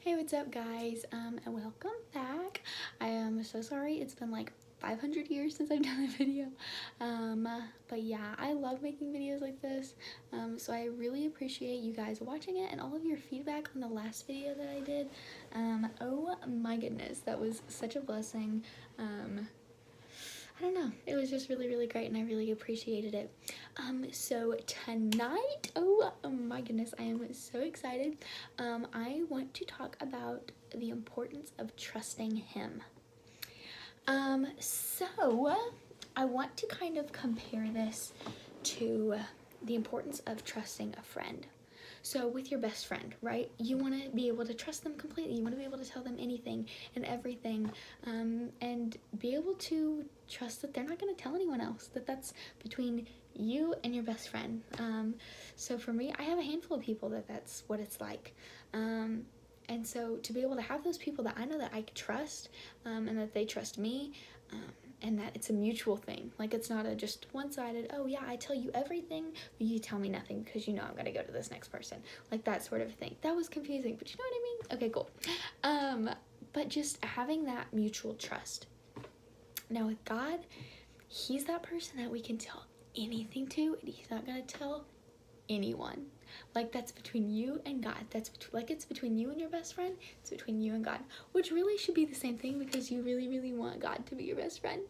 Hey, what's up, guys? And welcome back. I am so sorry. It's been like 500 years since I've done a video. But yeah, I love making videos like this. So I really appreciate you guys watching it and all of your feedback on the last video that I did. Oh my goodness, that was such a blessing. I don't know, it was just really, really great and I really appreciated it. So tonight, oh my goodness, I am so excited. I want to talk about the importance of trusting him. So I want to kind of compare this to the importance of trusting a friend. So with your best friend, right? You want to be able to trust them completely. You want to be able to tell them anything and everything, and be able to trust that they're not going to tell anyone else, that that's between you and your best friend. So for me, I have a handful of people that's what it's like. And so to be able to have those people that I know that I trust, and that they trust me, and that it's a mutual thing. Like, it's not a just one-sided, oh yeah, I tell you everything, but you tell me nothing because you know I'm gonna go to this next person. Like, that sort of thing. That was confusing, but you know what I mean? Okay, cool. But just having that mutual trust. Now with God, he's that person that we can tell anything to, and he's not gonna tell anyone. Like, that's between you and God. That's like, it's between you and your best friend. It's between you and God, which really should be the same thing because you really, really want God to be your best friend.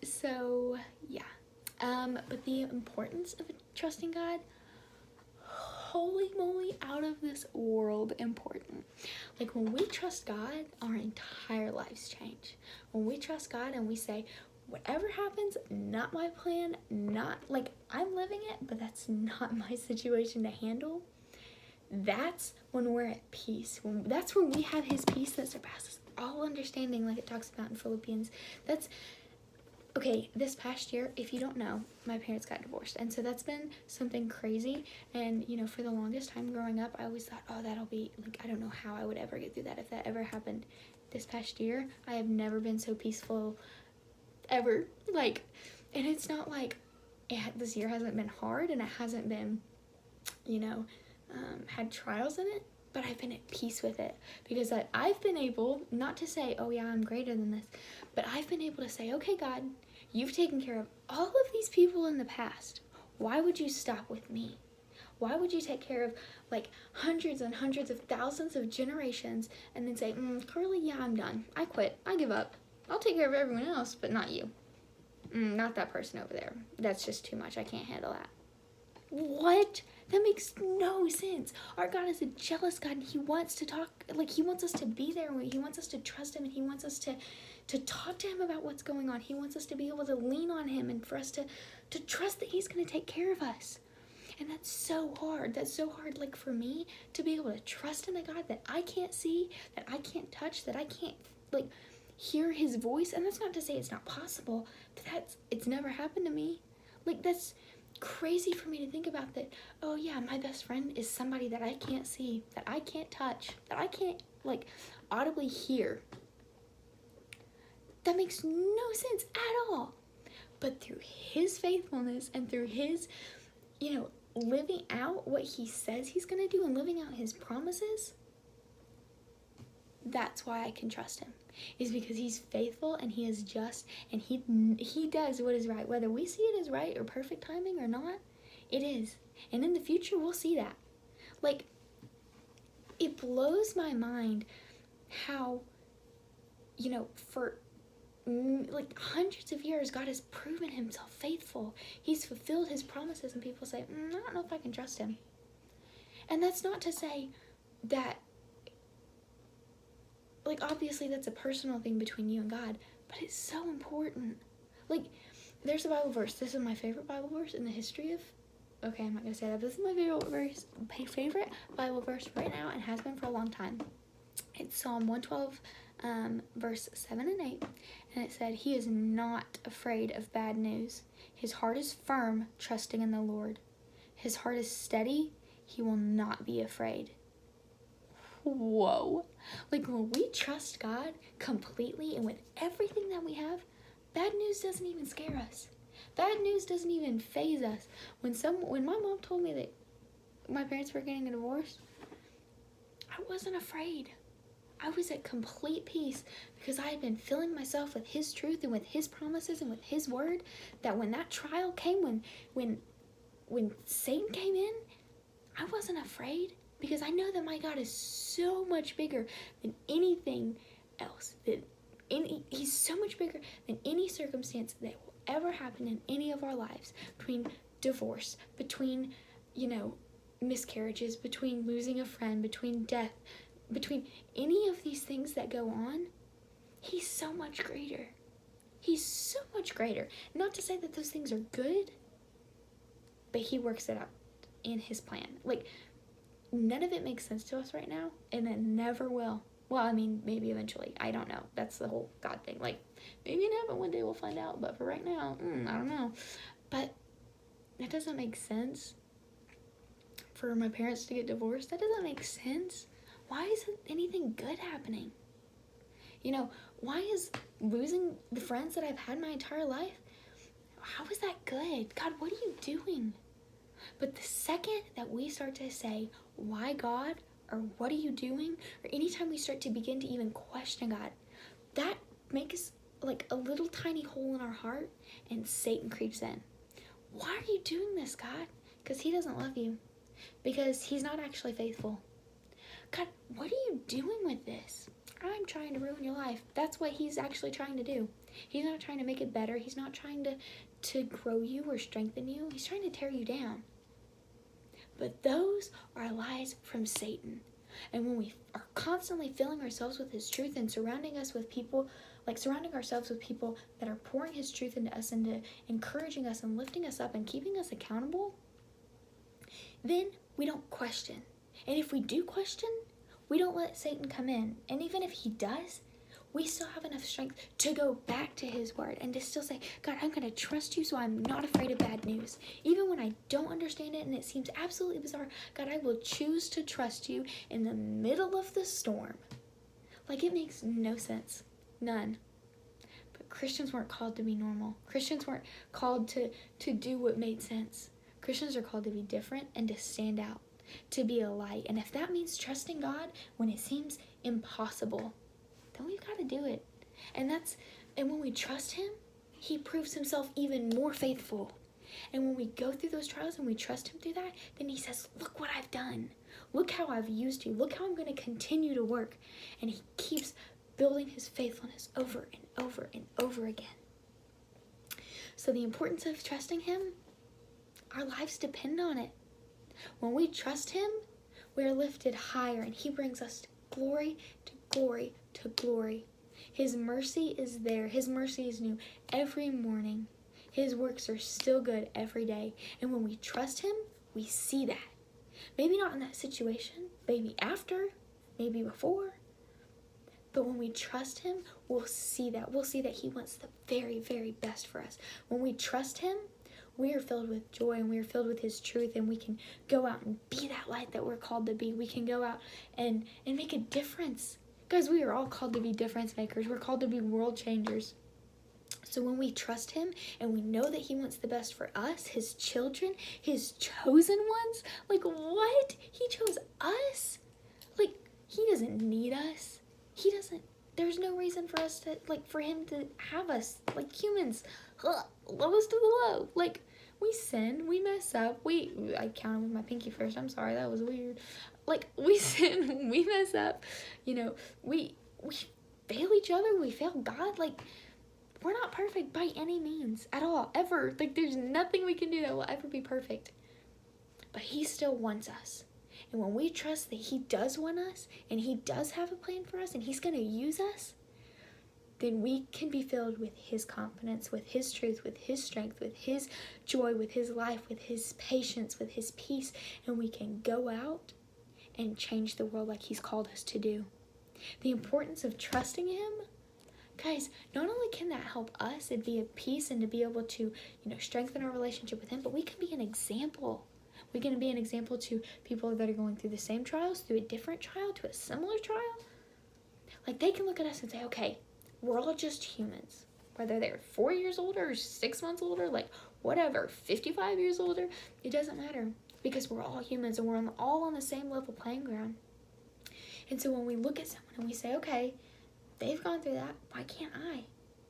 So yeah. But the importance of trusting God, holy moly, out of this world important. Like, when we trust God, our entire lives change. When we trust God and we say, whatever happens, not my plan, not like I'm living it, but that's not my situation to handle. That's when we're at peace. That's when we have his peace that surpasses all understanding, like it talks about in Philippians. That's okay. This past year, if you don't know, my parents got divorced, and so that's been something crazy. And you know, for the longest time growing up, I always thought, oh, that'll be like, I don't know how I would ever get through that if that ever happened. This past year, I have never been so peaceful ever. Like, and it's not like this year hasn't been hard and it hasn't been, you know, had trials in it, but I've been at peace with it because I've been able, not to say, oh yeah, I'm greater than this, but I've been able to say, okay, God, you've taken care of all of these people in the past. Why would you stop with me? Why would you take care of like hundreds and hundreds of thousands of generations and then say, Carly, yeah, I'm done. I quit. I give up. I'll take care of everyone else, but not you. Not that person over there. That's just too much. I can't handle that. What? That makes no sense. Our God is a jealous God, and he wants to talk, like, he wants us to be there, he wants us to trust him, and he wants us to talk to him about what's going on. He wants us to be able to lean on him and for us to trust that he's going to take care of us. And that's so hard. That's so hard, like, for me to be able to trust in a God that I can't see, that I can't touch, that I can't, like, hear his voice. And that's not to say it's not possible, but it's never happened to me. Like, that's crazy for me to think about, that, oh yeah, my best friend is somebody that I can't see, that I can't touch, that I can't, like, audibly hear. That makes no sense at all. But through his faithfulness and through his, you know, living out what he says he's going to do and living out his promises, that's why I can trust him, is because he's faithful and he is just, and he does what is right, whether we see it as right or perfect timing or not. It is. And in the future, we'll see that. Like, it blows my mind how, you know, for like hundreds of years, God has proven himself faithful. He's fulfilled his promises, and people say, I don't know if I can trust him. And that's not to say that, like, obviously that's a personal thing between you and God, but it's so important. Like, there's a Bible verse. This is my favorite Bible verse in the history of, okay, I'm not going to say that. This is my favorite Bible verse right now, and has been for a long time. It's Psalm 112, verse 7 and 8, and it said, he is not afraid of bad news. His heart is firm, trusting in the Lord. His heart is steady. He will not be afraid. Whoa. Like, when we trust God completely and with everything that we have, bad news doesn't even scare us. Bad news doesn't even faze us. When my mom told me that my parents were getting a divorce, I wasn't afraid. I was at complete peace because I had been filling myself with his truth and with his promises and with his word, that when that trial came, when Satan came in, I wasn't afraid because I know that my God is so much bigger than anything else. He's so much bigger than any circumstance that will ever happen in any of our lives, between divorce, between, miscarriages, between losing a friend, between death, between any of these things that go on. He's so much greater. He's so much greater. Not to say that those things are good, but he works it out in his plan. Like, none of it makes sense to us right now, and it never will. Well, I mean, maybe eventually. I don't know. That's the whole God thing. Like, maybe in heaven one day we'll find out, but for right now, I don't know. But it doesn't make sense for my parents to get divorced. That doesn't make sense. Why isn't anything good happening? Why is losing the friends that I've had my entire life, how is that good? God, what are you doing? But the second that we start to say, why God, or what are you doing, or anytime we start to begin to even question God, that makes like a little tiny hole in our heart, and Satan creeps in. Why are you doing this, God? Because he doesn't love you. Because he's not actually faithful. God, what are you doing with this? I'm trying to ruin your life. That's what he's actually trying to do. He's not trying to make it better. He's not trying to grow you or strengthen you. He's trying to tear you down. But those are lies from Satan. And when we are constantly filling ourselves with his truth and surrounding ourselves with people that are pouring his truth into us and encouraging us and lifting us up and keeping us accountable, then we don't question. And if we do question, we don't let Satan come in. And even if he does, we still have enough strength to go back to his word and to still say, God, I'm going to trust you so I'm not afraid of bad news. Even when I don't understand it and it seems absolutely bizarre, God, I will choose to trust you in the middle of the storm. Like, it makes no sense. None. But Christians weren't called to be normal. Christians weren't called to do what made sense. Christians are called to be different and to stand out, to be a light. And if that means trusting God when it seems impossible, then we've got to do it. And when we trust him, he proves himself even more faithful. And when we go through those trials and we trust him through that, then he says, look what I've done. Look how I've used you. Look how I'm going to continue to work. And he keeps building his faithfulness over and over and over again. So the importance of trusting him, our lives depend on it. When we trust him, we are lifted higher, and he brings us to glory to glory to glory. His mercy is there. His mercy is new every morning. His works are still good every day. And when we trust him, we see that. Maybe not in that situation, maybe after, maybe before. But when we trust him, we'll see that. We'll see that he wants the very, very best for us. When we trust him, we are filled with joy, and we are filled with his truth, and we can go out and be that light that we're called to be. We can go out and make a difference. Guys, we are all called to be difference makers. We're called to be world changers. So when we trust him and we know that he wants the best for us, his children, his chosen ones, like, what? He chose us? Like, he doesn't need us. There's no reason for us to, for him to have us, like humans. Lowest of the low. Like, we sin, we mess up, I counted with my pinky first, I'm sorry, that was weird. Like, we sin, we mess up, we fail each other, we fail God. Like, we're not perfect by any means, at all, ever. Like, there's nothing we can do that will ever be perfect. But he still wants us. And when we trust that he does want us, and he does have a plan for us, and he's going to use us, then we can be filled with his confidence, with his truth, with his strength, with his joy, with his life, with his patience, with his peace, and we can go out and change the world like he's called us to do. The importance of trusting him, guys, not only can that help us and be at peace and to be able to, strengthen our relationship with him, but we can be an example. We can be an example to people that are going through the same trials, through a different trial, to a similar trial. Like, they can look at us and say, okay, we're all just humans. Whether they're 4 years older or 6 months older, like, whatever, 55 years older, it doesn't matter. Because we're all humans and we're all on the same level playing ground. And so when we look at someone and we say, okay, they've gone through that, why can't I?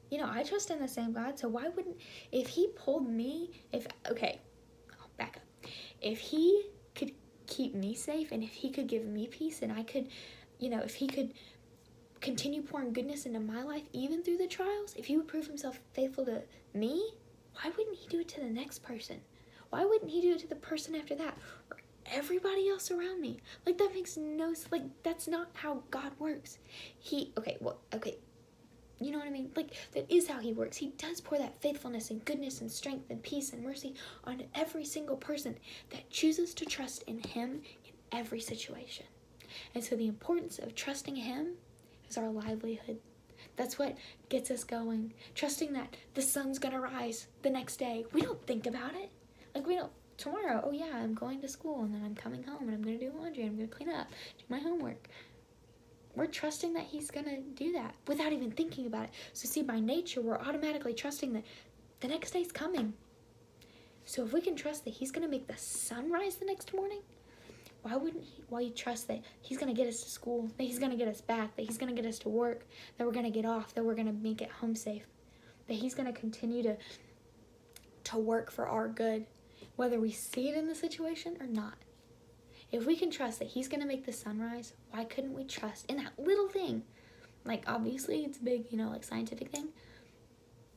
You know, I trust in the same God, so why wouldn't, if he pulled me, okay, I'll back up. If he could keep me safe, and if he could give me peace, and I could, you know, if he could continue pouring goodness into my life, even through the trials, if he would prove himself faithful to me, why wouldn't he do it to the next person? Why wouldn't he do it to the person after that? Or everybody else around me? Like, that makes no sense. Like, that's not how God works. Okay, you know what I mean? Like, that is how he works. He does pour that faithfulness and goodness and strength and peace and mercy on every single person that chooses to trust in him in every situation. And so the importance of trusting him is our livelihood. That's what gets us going. Trusting that the sun's gonna rise the next day. We don't think about it. Like, we don't, tomorrow, oh yeah, I'm going to school, and then I'm coming home, and I'm gonna do laundry, and I'm gonna clean up, do my homework. We're trusting that he's gonna do that without even thinking about it. So see, by nature, we're automatically trusting that the next day's coming. So if we can trust that he's gonna make the sun rise the next morning, why you trust that he's gonna get us to school, that he's gonna get us back, that he's gonna get us to work, that we're gonna get off, that we're gonna make it home safe, that he's gonna continue to work for our good, whether we see it in the situation or not. If we can trust that he's gonna make the sunrise, why couldn't we trust in that little thing? Like, obviously it's a big, you know, like, scientific thing,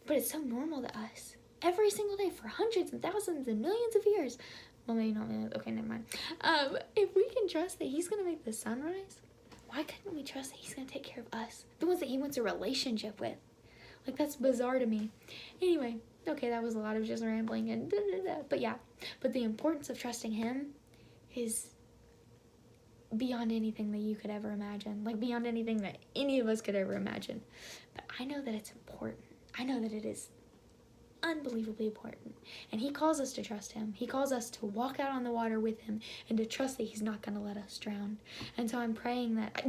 but it's so normal to us. Every single day for hundreds and thousands and millions of years. Well, maybe not millions. Okay, never mind. If we can trust that he's gonna make the sunrise, why couldn't we trust that he's gonna take care of us? The ones that he wants a relationship with. Like, that's bizarre to me. Anyway, okay, that was a lot of just rambling and but yeah. But the importance of trusting him is beyond anything that you could ever imagine. Like, beyond anything that any of us could ever imagine. But I know that it's important. I know that it is unbelievably important. And he calls us to trust him. He calls us to walk out on the water with him and to trust that he's not going to let us drown. And so I'm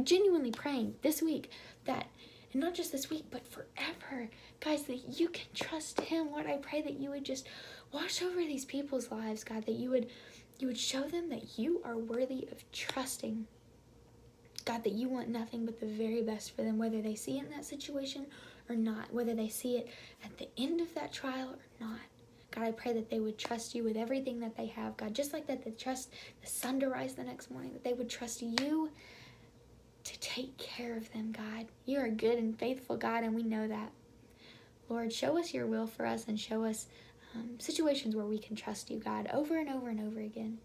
genuinely praying this week that, and not just this week, but forever, guys, that you can trust him. Lord, I pray that you would just wash over these people's lives, God, that you would show them that you are worthy of trusting. God, that you want nothing but the very best for them, whether they see it in that situation or not, whether they see it at the end of that trial or not. God, I pray that they would trust you with everything that they have, God, just like that they trust the sun to rise the next morning, that they would trust you to take care of them, God. You are a good and faithful God, and we know that. Lord, show us your will for us, and show us situations where we can trust you, God, over and over and over again.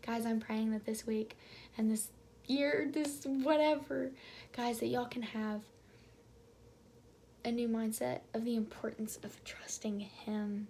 Guys, I'm praying that this week and this year, this whatever, guys, that y'all can have a new mindset of the importance of trusting him.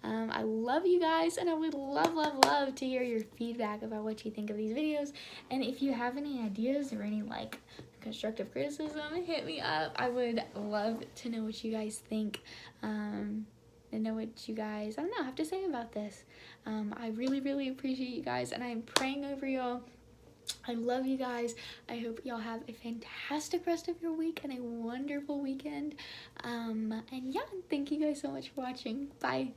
I love you guys, and I would love to hear your feedback about what you think of these videos. And if you have any ideas or any like constructive criticism, hit me up. I would love to know what you guys think, and know what you guys, I don't know, have to say about this. I really appreciate you guys, and I'm praying over y'all. I love you guys. I hope y'all have a fantastic rest of your week and a wonderful weekend. And yeah, thank you guys so much for watching. Bye.